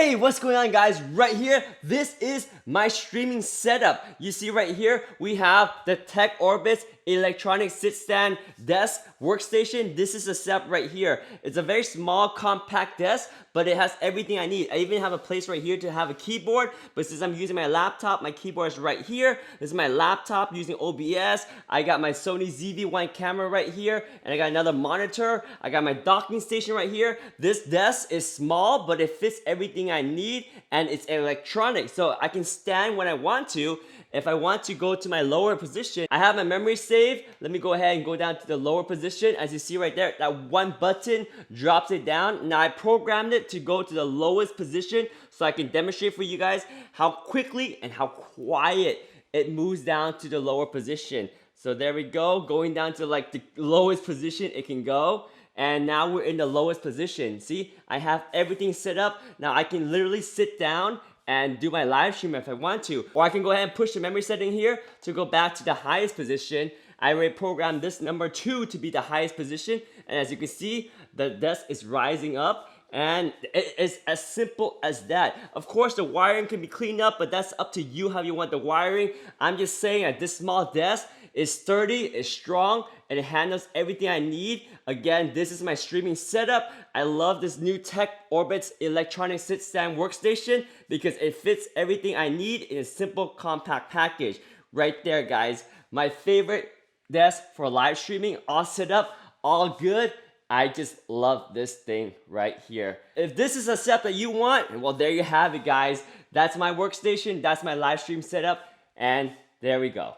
Hey, what's going on, guys? Right here, this is my streaming setup. You see right here, we have the Tech Orbit's electronic sit stand desk workstation. This is the setup right here. It's a very small, compact desk, but it has everything I need. I even have a place right here to have a keyboard, but since I'm using my laptop, my keyboard is right here. This is my laptop using OBS. I got my Sony ZV-1 camera right here, and I got another monitor. I got my docking station right here. This desk is small, but it fits everything I need, and it's electronic, so I can stand when I want to. If I want to go to my lower position, I have my memory saved. Let me go ahead and go down to the lower position. As you see right there, that one button drops it down. Now I programmed it to go to the lowest position so I can demonstrate for you guys how quickly and how quiet it moves down to the lower position. So there we go, going down to like the lowest position it can go. And now we're in the lowest position. See, I have everything set up. Now I can literally sit down and do my live stream if I want to. Or I can go ahead and push the memory setting here to go back to the highest position. I already programmed this number 2 to be the highest position. And as you can see, the desk is rising up. And it is as simple as that. Of course, the wiring can be cleaned up, but that's up to you how you want the wiring. I'm just saying that this small desk is sturdy, it's strong, and it handles everything I need. Again, this is my streaming setup. I love this new Tech Orbit's electronic sit stand workstation because it fits everything I need in a simple, compact package. Right there, guys. My favorite desk for live streaming, all set up, all good. I just love this thing right here. If this is a setup that you want, well, there you have it, guys. That's my workstation, that's my live stream setup, and there we go.